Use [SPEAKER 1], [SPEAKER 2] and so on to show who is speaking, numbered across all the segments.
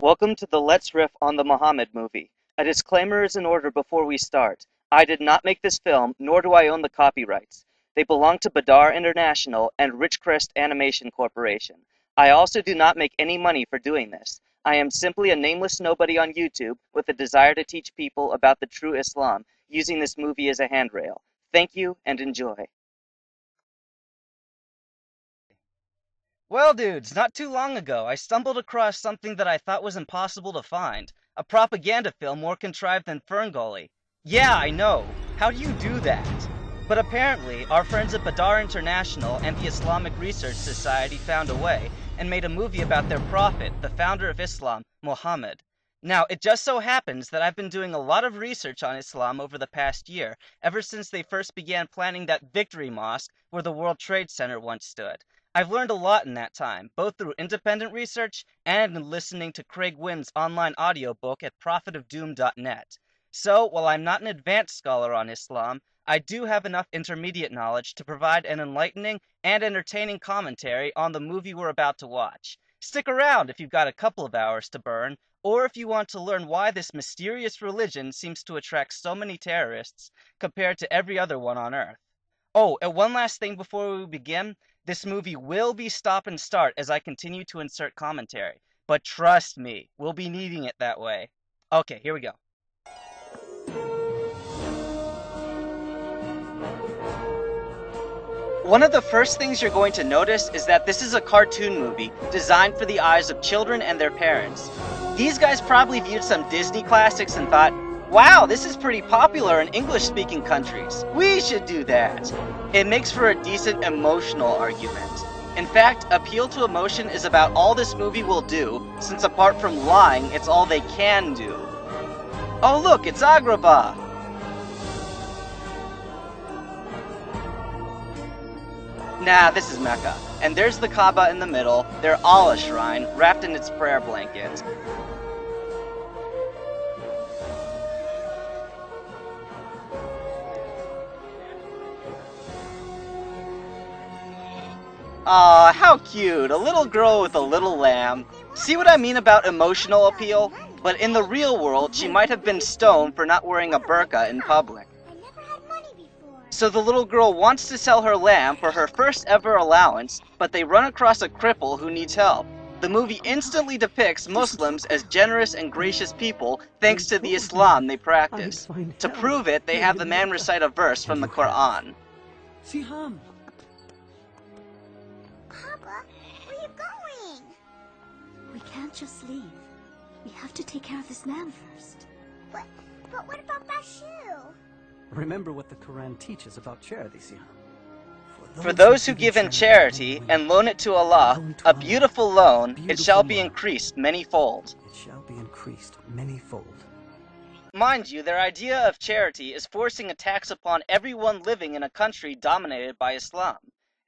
[SPEAKER 1] Welcome to the Let's Riff on the Muhammad movie. A disclaimer is in order before we start. I did not make this film, nor do I own the copyrights. They belong to Badar International and Ridgecrest Animation Corporation. I also do not make any money for doing this. I am simply a nameless nobody on YouTube with a desire to teach people about the true Islam, using this movie as a handrail. Thank you and enjoy. Well, dudes, not too long ago, I stumbled across something that I thought was impossible to find. A propaganda film more contrived than Ferngully. Yeah, I know. How do you do that? But apparently, our friends at Badar International and the Islamic Research Society found a way, and made a movie about their prophet, the founder of Islam, Muhammad. Now, it just so happens that I've been doing a lot of research on Islam over the past year, ever since they first began planning that Victory Mosque where the World Trade Center once stood. I've learned a lot in that time, both through independent research and in listening to Craig Wynn's online audiobook at prophetofdoom.net. So, while I'm not an advanced scholar on Islam, I do have enough intermediate knowledge to provide an enlightening and entertaining commentary on the movie we're about to watch. Stick around if you've got a couple of hours to burn, or if you want to learn why this mysterious religion seems to attract so many terrorists compared to every other one on Earth. Oh, and one last thing before we begin. This movie will be stop and start as I continue to insert commentary. But trust me, we'll be needing it that way. Okay, here we go. One of the first things you're going to notice is that this is a cartoon movie designed for the eyes of children and their parents. These guys probably viewed some Disney classics and thought, wow, this is pretty popular in English-speaking countries. We should do that. It makes for a decent emotional argument. In fact, appeal to emotion is about all this movie will do, since apart from lying, it's all they can do. Oh look, it's Agrabah! Nah, this is Mecca. And there's the Kaaba in the middle, their Allah shrine, wrapped in its prayer blanket. Aw, how cute, a little girl with a little lamb. See what I mean about emotional appeal? But in the real world, she might have been stoned for not wearing a burqa in public. So the little girl wants to sell her lamb for her first ever allowance, but they run across a cripple who needs help. The movie instantly depicts Muslims as generous and gracious people thanks to the Islam they practice. To prove it, they have the man recite a verse from the Quran.
[SPEAKER 2] Siham.
[SPEAKER 3] Papa, where are you going?
[SPEAKER 4] We can't just leave. We have to take care of this man first.
[SPEAKER 3] But what about Bashu?
[SPEAKER 2] Remember what the Quran teaches about charity, Siham.
[SPEAKER 1] For those who give in charity and loan it to Allah, a beautiful loan, it shall be increased many-fold.
[SPEAKER 2] It shall be increased many-fold.
[SPEAKER 1] Mind you, their idea of charity is forcing a tax upon everyone living in a country dominated by Islam.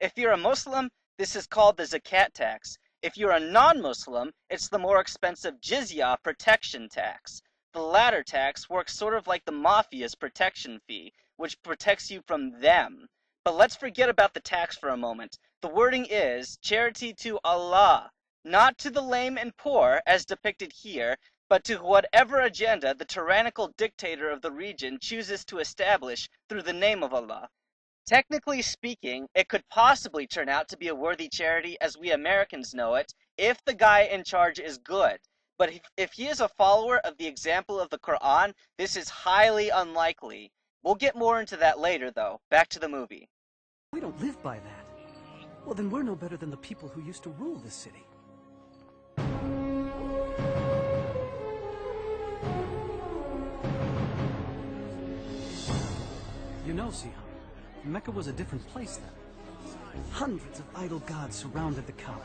[SPEAKER 1] If you're a Muslim, this is called the zakat tax. If you're a non-Muslim, it's the more expensive jizya protection tax. The latter tax works sort of like the mafia's protection fee, which protects you from them. But let's forget about the tax for a moment. The wording is charity to Allah, not to the lame and poor as depicted here, but to whatever agenda the tyrannical dictator of the region chooses to establish through the name of Allah. Technically speaking, it could possibly turn out to be a worthy charity as we Americans know it, if the guy in charge is good. But if he is a follower of the example of the Quran, this is highly unlikely. We'll get more into that later, though. Back to the movie.
[SPEAKER 2] We don't live by that. Well, then we're no better than the people who used to rule this city. You know, Siham, Mecca was a different place then. Hundreds of idol gods surrounded the Kaaba.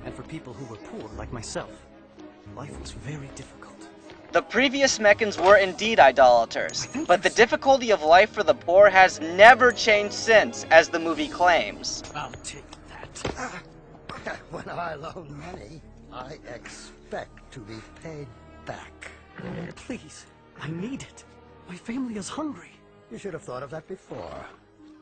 [SPEAKER 2] And for people who were poor, like myself, life was very difficult.
[SPEAKER 1] The previous Meccans were indeed idolaters, but the difficulty of life for the poor has never changed since, as the movie claims.
[SPEAKER 2] I'll take that.
[SPEAKER 5] When I loan money, I expect to be paid back.
[SPEAKER 2] Please, I need it. My family is hungry.
[SPEAKER 5] You should have thought of that before.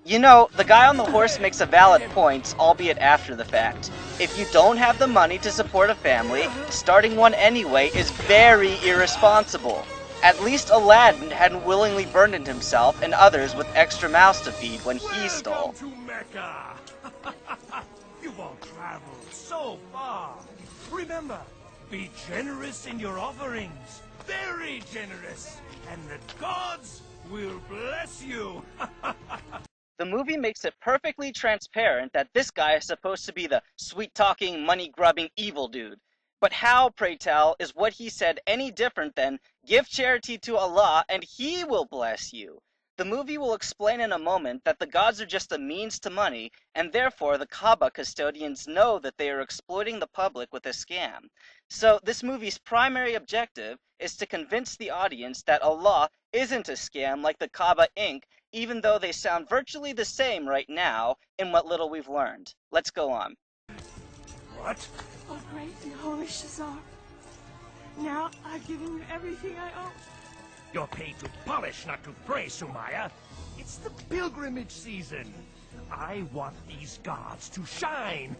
[SPEAKER 1] You know, the guy on the horse makes a valid point, albeit after the fact. If you don't have the money to support a family, starting one anyway is very irresponsible. At least Aladdin hadn't willingly burdened himself and others with extra mouths to feed when he stole.
[SPEAKER 6] Welcome to Mecca! You've all traveled so far. Remember, be generous in your offerings. Very generous. And the gods will bless you.
[SPEAKER 1] The movie makes it perfectly transparent that this guy is supposed to be the sweet-talking, money-grubbing evil dude. But how, pray tell, is what he said any different than, give charity to Allah and He will bless you? The movie will explain in a moment that the gods are just a means to money, and therefore the Kaaba custodians know that they are exploiting the public with a scam. So this movie's primary objective is to convince the audience that Allah isn't a scam like the Kaaba Inc., even though they sound virtually the same right now in what little we've learned. Let's go on.
[SPEAKER 6] What?
[SPEAKER 7] Oh, great and holy Shazar. Now I've given you everything I own.
[SPEAKER 6] You're paid to polish, not to pray, Sumaya. It's the pilgrimage season. I want these gods to shine.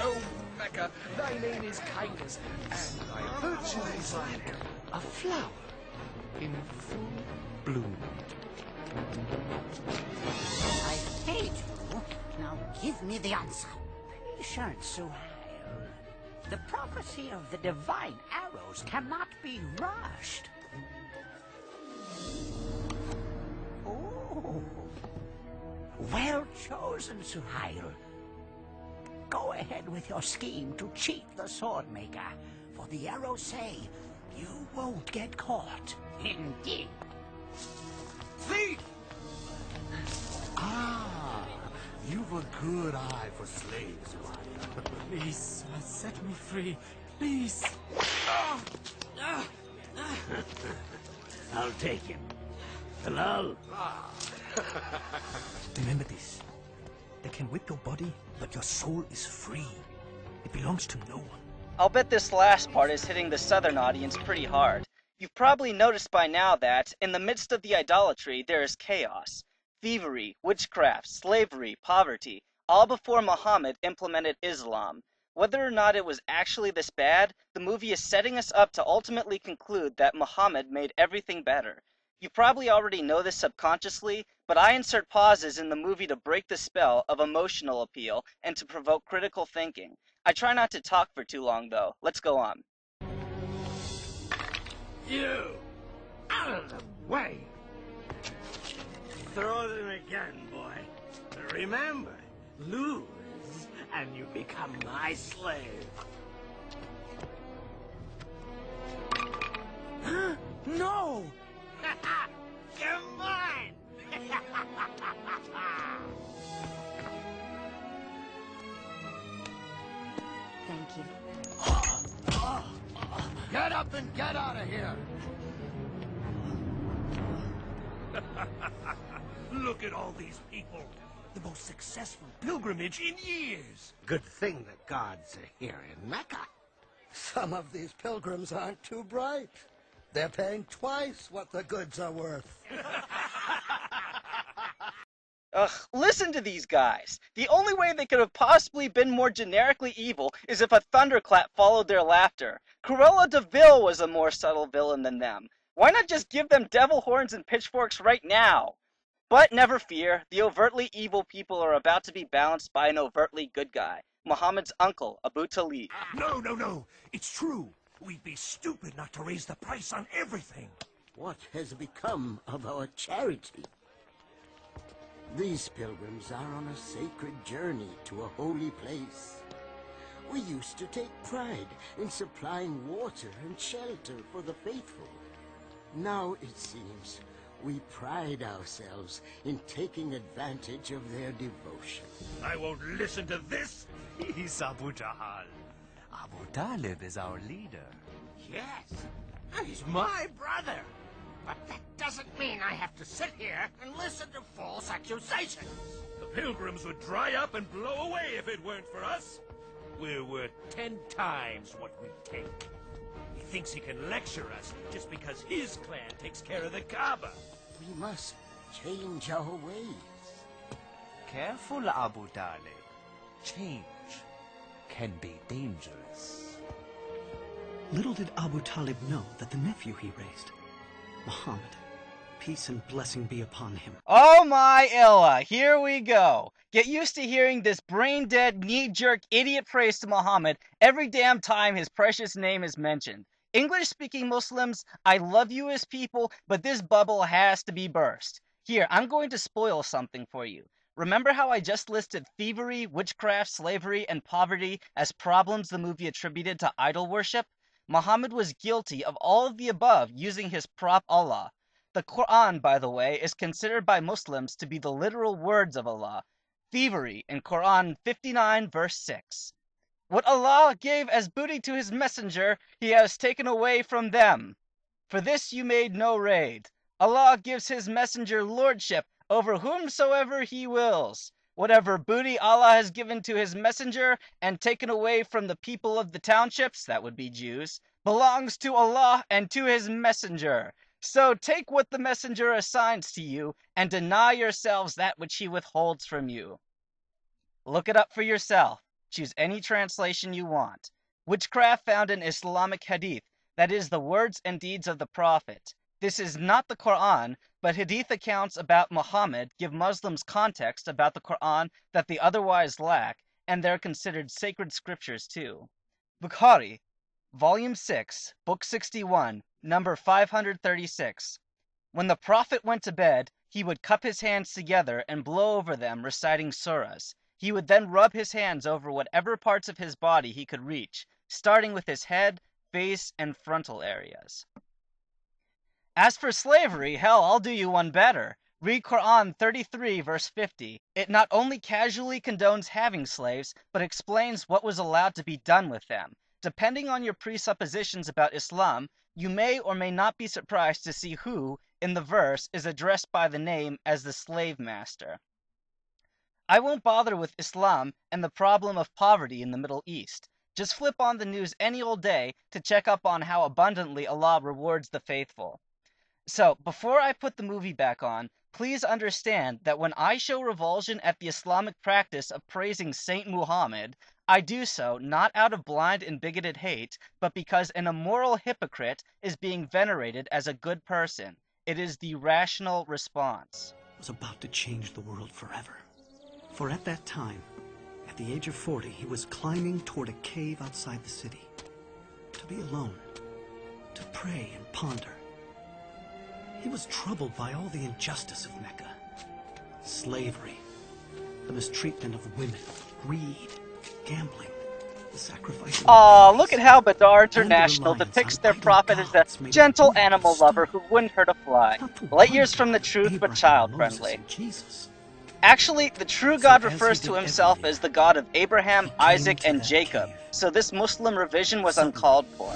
[SPEAKER 8] Oh, Mecca, thy name is kindness, and thy virtue is like a flower in full bloom.
[SPEAKER 9] I paid you. Now give me the answer. Patient, Suhail. The prophecy of the divine arrows cannot be rushed. Oh. Well chosen, Suhail. Go ahead with your scheme to cheat the swordmaker, for the arrows say you won't get caught. Indeed.
[SPEAKER 6] Thief!
[SPEAKER 8] Ah, you've a good eye for slaves, Maya.
[SPEAKER 2] Please, set me free. Please.
[SPEAKER 6] I'll take him. Halal.
[SPEAKER 2] Remember this. They can whip your body, but your soul is free. It belongs to no one.
[SPEAKER 1] I'll bet this last part is hitting the southern audience pretty hard. You've probably noticed by now that, in the midst of the idolatry, there is chaos. Thievery, witchcraft, slavery, poverty, all before Muhammad implemented Islam. Whether or not it was actually this bad, the movie is setting us up to ultimately conclude that Muhammad made everything better. You probably already know this subconsciously, but I insert pauses in the movie to break the spell of emotional appeal and to provoke critical thinking. I try not to talk for too long though. Let's go on.
[SPEAKER 6] You! Out of the way! Throw them again, boy. Remember, lose, and you become my slave.
[SPEAKER 9] No!
[SPEAKER 6] You're mine!
[SPEAKER 4] Thank you.
[SPEAKER 5] Get up and get out of here!
[SPEAKER 6] Look at all these people. The most successful pilgrimage in years.
[SPEAKER 5] Good thing the gods are here in Mecca. Some of these pilgrims aren't too bright. They're paying twice what the goods are worth.
[SPEAKER 1] Ugh, listen to these guys. The only way they could have possibly been more generically evil is if a thunderclap followed their laughter. Cruella de Vil was a more subtle villain than them. Why not just give them devil horns and pitchforks right now? But never fear, the overtly evil people are about to be balanced by an overtly good guy. Muhammad's uncle, Abu Talib.
[SPEAKER 6] No, no, no. It's true. We'd be stupid not to raise the price on everything.
[SPEAKER 5] What has become of our charity? These pilgrims are on a sacred journey to a holy place. We used to take pride in supplying water and shelter for the faithful. Now, it seems, we pride ourselves in taking advantage of their devotion.
[SPEAKER 6] I won't listen to this.
[SPEAKER 2] He's Abu Jahal. Abu Talib is our leader.
[SPEAKER 9] Yes, and he's my brother. But that doesn't mean I have to sit here and listen to false accusations.
[SPEAKER 6] The pilgrims would dry up and blow away if it weren't for us. We're worth 10 times what we take. If thinks he can lecture us just because his clan takes care of the Kaaba.
[SPEAKER 5] We must change our ways.
[SPEAKER 8] Careful, Abu Talib. Change can be dangerous.
[SPEAKER 2] Little did Abu Talib know that the nephew he raised, Muhammad, peace and blessing be upon him.
[SPEAKER 1] Oh my Illa, here we go. Get used to hearing this brain-dead, knee-jerk idiot praise to Muhammad every damn time his precious name is mentioned. English-speaking Muslims, I love you as people, but this bubble has to be burst. Here, I'm going to spoil something for you. Remember how I just listed thievery, witchcraft, slavery, and poverty as problems the movie attributed to idol worship? Muhammad was guilty of all of the above using his prop Allah. The Quran, by the way, is considered by Muslims to be the literal words of Allah. Thievery in Quran 59 verse 6. What Allah gave as booty to his messenger, he has taken away from them. For this you made no raid. Allah gives his messenger lordship over whomsoever he wills. Whatever booty Allah has given to his messenger and taken away from the people of the townships, that would be Jews, belongs to Allah and to his messenger. So take what the messenger assigns to you, and deny yourselves that which he withholds from you. Look it up for yourself. Choose any translation you want. Witchcraft found in Islamic hadith, that is the words and deeds of the Prophet. This is not the Quran, but hadith accounts about Muhammad give Muslims context about the Quran that they otherwise lack, and they're considered sacred scriptures too. Bukhari, Volume 6, Book 61, number 536. When the Prophet went to bed, he would cup his hands together and blow over them, reciting surahs. He would then rub his hands over whatever parts of his body he could reach, starting with his head, face, and frontal areas. As for slavery, hell, I'll do you one better. Read Quran 33 verse 50. It not only casually condones having slaves, but explains what was allowed to be done with them. Depending on your presuppositions about Islam, you may or may not be surprised to see who, in the verse, is addressed by the name as the slave master. I won't bother with Islam and the problem of poverty in the Middle East. Just flip on the news any old day to check up on how abundantly Allah rewards the faithful. So, before I put the movie back on, please understand that when I show revulsion at the Islamic practice of praising Saint Muhammad, I do so not out of blind and bigoted hate, but because an immoral hypocrite is being venerated as a good person. It is the rational response.
[SPEAKER 2] Was about to change the world forever. For at that time, at the age of 40, he was climbing toward a cave outside the city. To be alone, to pray and ponder. He was troubled by all the injustice of Mecca. Slavery, the mistreatment of women, greed, gambling, the sacrifice of
[SPEAKER 1] Aw, look at how Badar International depicts their prophet as a gentle animal lover who wouldn't hurt a fly. Light years from the truth, but child-friendly. Actually, the true God refers to himself as the God of Abraham, Isaac, and Jacob, so this Muslim revision was uncalled for.